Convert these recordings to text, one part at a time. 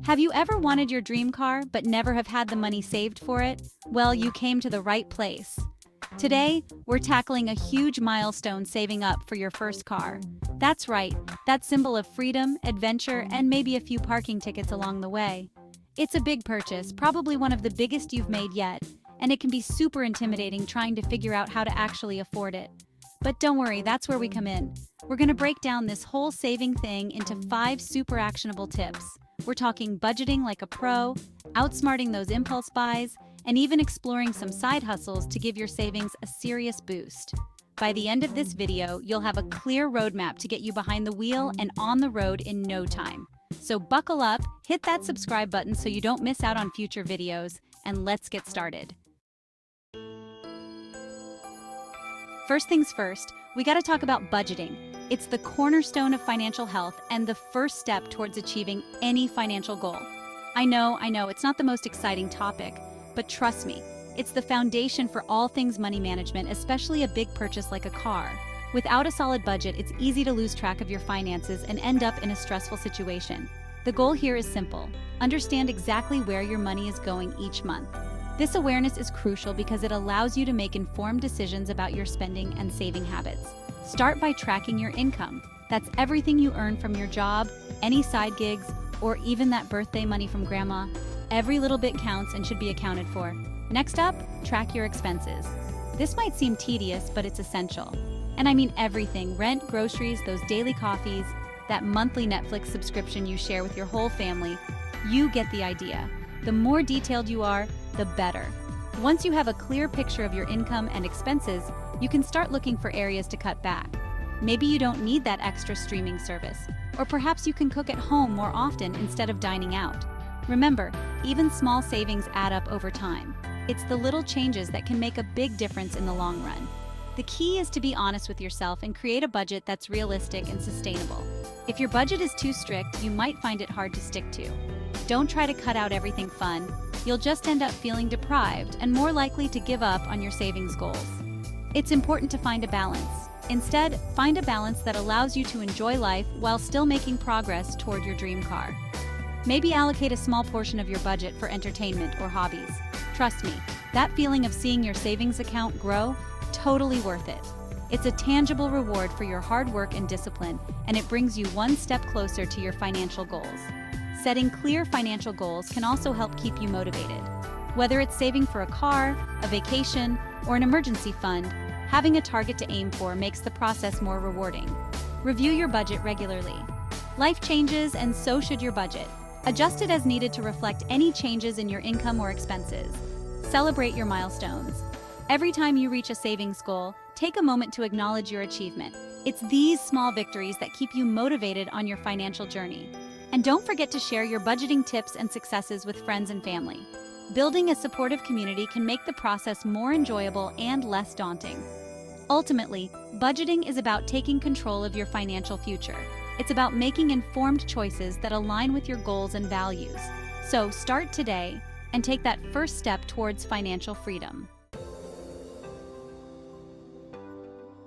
Have you ever wanted your dream car but never have had the money saved for it? Well, you came to the right place. Today, we're tackling a huge milestone saving up for your first car. That's right, that symbol of freedom, adventure, and maybe a few parking tickets along the way. It's a big purchase, probably one of the biggest you've made yet, and it can be super intimidating trying to figure out how to actually afford it. But don't worry, that's where we come in. We're going to break down this whole saving thing into 5 super actionable tips. We're talking budgeting like a pro, outsmarting those impulse buys, and even exploring some side hustles to give your savings a serious boost. By the end of this video, you'll have a clear roadmap to get you behind the wheel and on the road in no time. So buckle up, hit that subscribe button so you don't miss out on future videos, and let's get started. First things first, we gotta talk about budgeting. It's the cornerstone of financial health and the first step towards achieving any financial goal. I know, it's not the most exciting topic, but trust me, it's the foundation for all things money management, especially a big purchase like a car. Without a solid budget, it's easy to lose track of your finances and end up in a stressful situation. The goal here is simple. Understand exactly where your money is going each month. This awareness is crucial because it allows you to make informed decisions about your spending and saving habits. Start by tracking your income. That's everything you earn from your job, any side gigs, or even that birthday money from grandma. Every little bit counts and should be accounted for. Next up, track your expenses. This might seem tedious, but it's essential. And I mean everything: rent, groceries, those daily coffees, that monthly Netflix subscription you share with your whole family. You get the idea. The more detailed you are, the better. Once you have a clear picture of your income and expenses, you can start looking for areas to cut back. Maybe you don't need that extra streaming service, or perhaps you can cook at home more often instead of dining out. Remember, even small savings add up over time. It's the little changes that can make a big difference in the long run. The key is to be honest with yourself and create a budget that's realistic and sustainable. If your budget is too strict, you might find it hard to stick to. Don't try to cut out everything fun. You'll just end up feeling deprived and more likely to give up on your savings goals. It's important to find a balance. Instead, find a balance that allows you to enjoy life while still making progress toward your dream car. Maybe allocate a small portion of your budget for entertainment or hobbies. Trust me, that feeling of seeing your savings account grow, totally worth it. It's a tangible reward for your hard work and discipline, and it brings you one step closer to your financial goals. Setting clear financial goals can also help keep you motivated. Whether it's saving for a car, a vacation, or an emergency fund, having a target to aim for makes the process more rewarding. Review your budget regularly. Life changes, and so should your budget. Adjust it as needed to reflect any changes in your income or expenses. Celebrate your milestones. Every time you reach a savings goal, take a moment to acknowledge your achievement. It's these small victories that keep you motivated on your financial journey. And don't forget to share your budgeting tips and successes with friends and family. Building a supportive community can make the process more enjoyable and less daunting. Ultimately, budgeting is about taking control of your financial future. It's about making informed choices that align with your goals and values. So start today and take that first step towards financial freedom.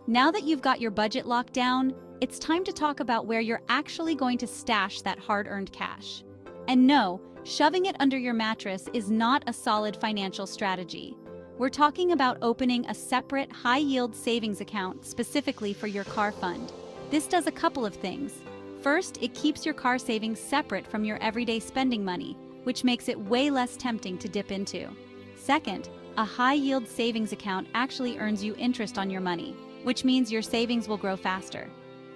Now that you've got your budget locked down, it's time to talk about where you're actually going to stash that hard-earned cash. And no, shoving it under your mattress is not a solid financial strategy. We're talking about opening a separate high-yield savings account specifically for your car fund. This does a couple of things. First, it keeps your car savings separate from your everyday spending money, which makes it way less tempting to dip into. Second, a high-yield savings account actually earns you interest on your money, which means your savings will grow faster.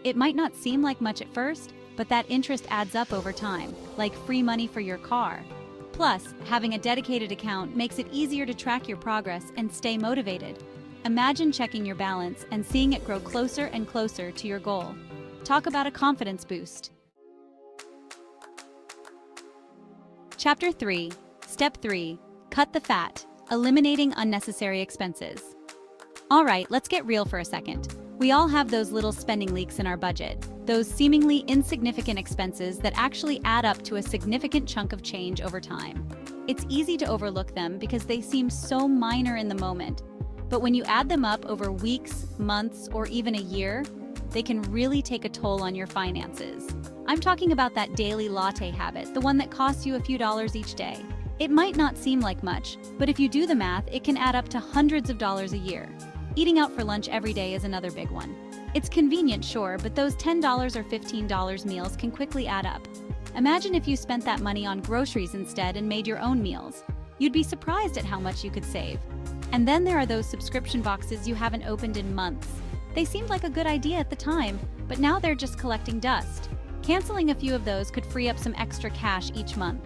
It might not seem like much at first, but that interest adds up over time, like free money for your car. Plus, having a dedicated account makes it easier to track your progress and stay motivated. Imagine checking your balance and seeing it grow closer and closer to your goal. Talk about a confidence boost. Chapter 3, Step 3, Cut the Fat, Eliminating Unnecessary Expenses. All right, let's get real for a second. We all have those little spending leaks in our budget, those seemingly insignificant expenses that actually add up to a significant chunk of change over time. It's easy to overlook them because they seem so minor in the moment, but when you add them up over weeks, months, or even a year, they can really take a toll on your finances. I'm talking about that daily latte habit, the one that costs you a few dollars each day. It might not seem like much, but if you do the math, it can add up to hundreds of dollars a year. Eating out for lunch every day is another big one. It's convenient, sure, but those $10 or $15 meals can quickly add up. Imagine if you spent that money on groceries instead and made your own meals. You'd be surprised at how much you could save. And then there are those subscription boxes you haven't opened in months. They seemed like a good idea at the time, but now they're just collecting dust. Canceling a few of those could free up some extra cash each month.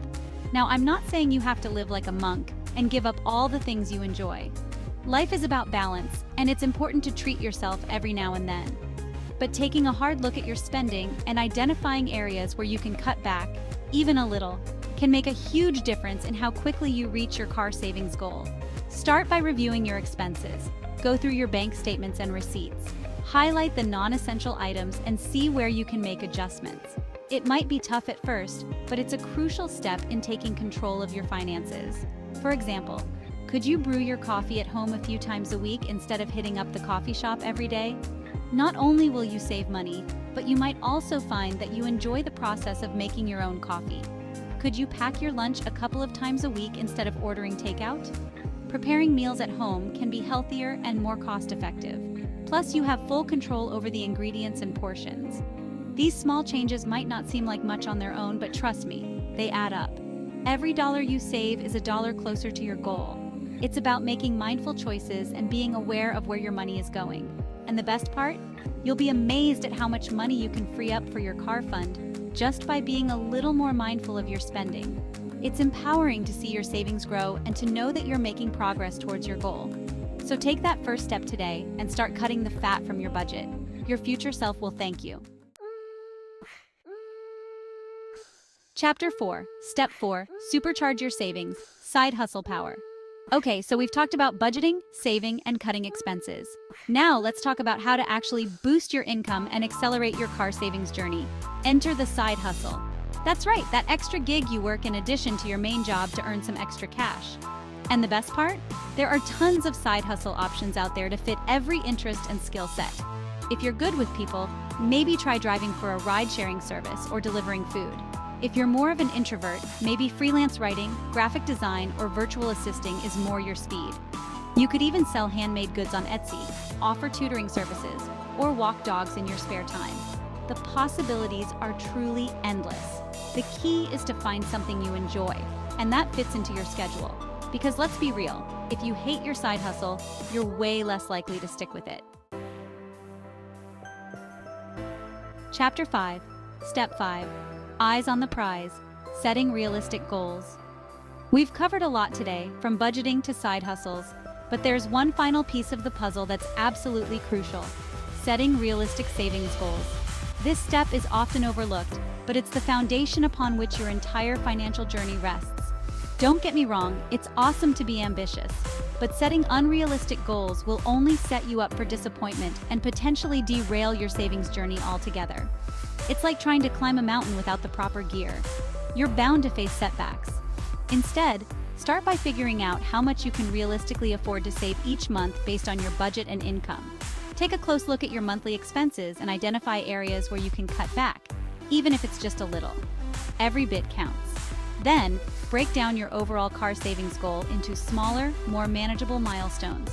Now, I'm not saying you have to live like a monk and give up all the things you enjoy. Life is about balance, and it's important to treat yourself every now and then. But taking a hard look at your spending and identifying areas where you can cut back, even a little, can make a huge difference in how quickly you reach your car savings goal. Start by reviewing your expenses. Go through your bank statements and receipts. Highlight the non-essential items and see where you can make adjustments. It might be tough at first, but it's a crucial step in taking control of your finances. For example, could you brew your coffee at home a few times a week instead of hitting up the coffee shop every day? Not only will you save money, but you might also find that you enjoy the process of making your own coffee. Could you pack your lunch a couple of times a week instead of ordering takeout? Preparing meals at home can be healthier and more cost-effective. Plus, you have full control over the ingredients and portions. These small changes might not seem like much on their own, but trust me, they add up. Every dollar you save is a dollar closer to your goal. It's about making mindful choices and being aware of where your money is going. And the best part? You'll be amazed at how much money you can free up for your car fund just by being a little more mindful of your spending. It's empowering to see your savings grow and to know that you're making progress towards your goal. So take that first step today and start cutting the fat from your budget. Your future self will thank you. Chapter 4, Step 4, Supercharge Your Savings, Side Hustle Power. Okay, so we've talked about budgeting, saving, and cutting expenses. Now let's talk about how to actually boost your income and accelerate your car savings journey. Enter the side hustle. That's right, that extra gig you work in addition to your main job to earn some extra cash. And the best part? There are tons of side hustle options out there to fit every interest and skill set. If you're good with people, maybe try driving for a ride-sharing service or delivering food. If you're more of an introvert, maybe freelance writing, graphic design, or virtual assisting is more your speed. You could even sell handmade goods on Etsy, offer tutoring services, or walk dogs in your spare time. The possibilities are truly endless. The key is to find something you enjoy, and that fits into your schedule. Because let's be real, if you hate your side hustle, you're way less likely to stick with it. Chapter 5, Step 5, Eyes on the Prize, Setting Realistic Goals. We've covered a lot today, from budgeting to side hustles, but there's one final piece of the puzzle that's absolutely crucial: setting realistic savings goals. This step is often overlooked, but it's the foundation upon which your entire financial journey rests. Don't get me wrong, it's awesome to be ambitious, but setting unrealistic goals will only set you up for disappointment and potentially derail your savings journey altogether. It's like trying to climb a mountain without the proper gear. You're bound to face setbacks. Instead, start by figuring out how much you can realistically afford to save each month based on your budget and income. Take a close look at your monthly expenses and identify areas where you can cut back, even if it's just a little. Every bit counts. Then, break down your overall car savings goal into smaller, more manageable milestones.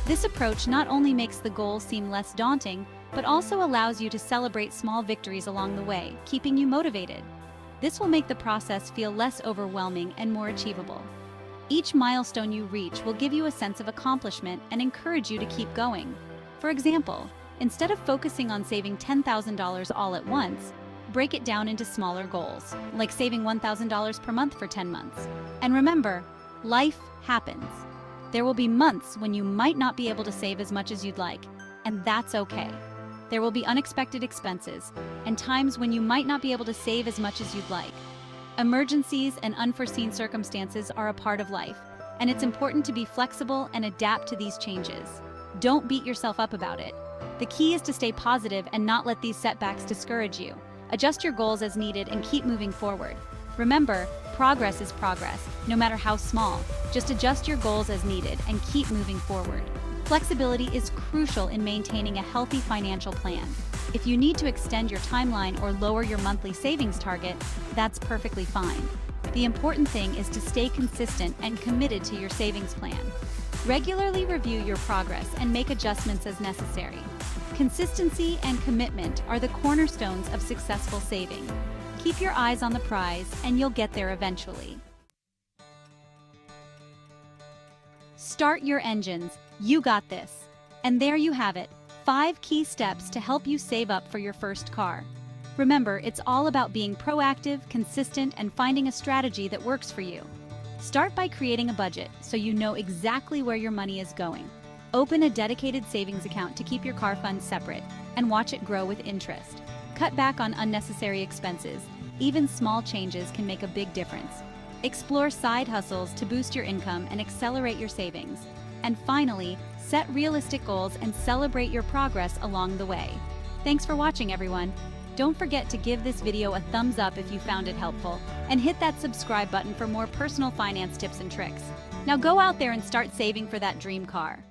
This approach not only makes the goal seem less daunting, but also allows you to celebrate small victories along the way, keeping you motivated. This will make the process feel less overwhelming and more achievable. Each milestone you reach will give you a sense of accomplishment and encourage you to keep going. For example, instead of focusing on saving $10,000 all at once, break it down into smaller goals, like saving $1,000 per month for 10 months. And remember, life happens. There will be months when you might not be able to save as much as you'd like, and that's okay. There will be unexpected expenses and times when you might not be able to save as much as you'd like. Emergencies and unforeseen circumstances are a part of life, and it's important to be flexible and adapt to these changes. Don't beat yourself up about it. The key is to stay positive and not let these setbacks discourage you. Adjust your goals as needed and keep moving forward. Remember, progress is progress, no matter how small. Just adjust your goals as needed and keep moving forward. Flexibility is crucial in maintaining a healthy financial plan. If you need to extend your timeline or lower your monthly savings target, that's perfectly fine. The important thing is to stay consistent and committed to your savings plan. Regularly review your progress and make adjustments as necessary. Consistency and commitment are the cornerstones of successful saving. Keep your eyes on the prize and you'll get there eventually. Start your engines. You got this. And there you have it, 5 key steps to help you save up for your first car. Remember, it's all about being proactive, consistent, and finding a strategy that works for you. Start by creating a budget so you know exactly where your money is going. Open a dedicated savings account to keep your car funds separate and watch it grow with interest. Cut back on unnecessary expenses. Even small changes can make a big difference. Explore side hustles to boost your income and accelerate your savings. And finally, set realistic goals and celebrate your progress along the way. Thanks for watching, everyone. Don't forget to give this video a thumbs up if you found it helpful, and hit that subscribe button for more personal finance tips and tricks. Now go out there and start saving for that dream car.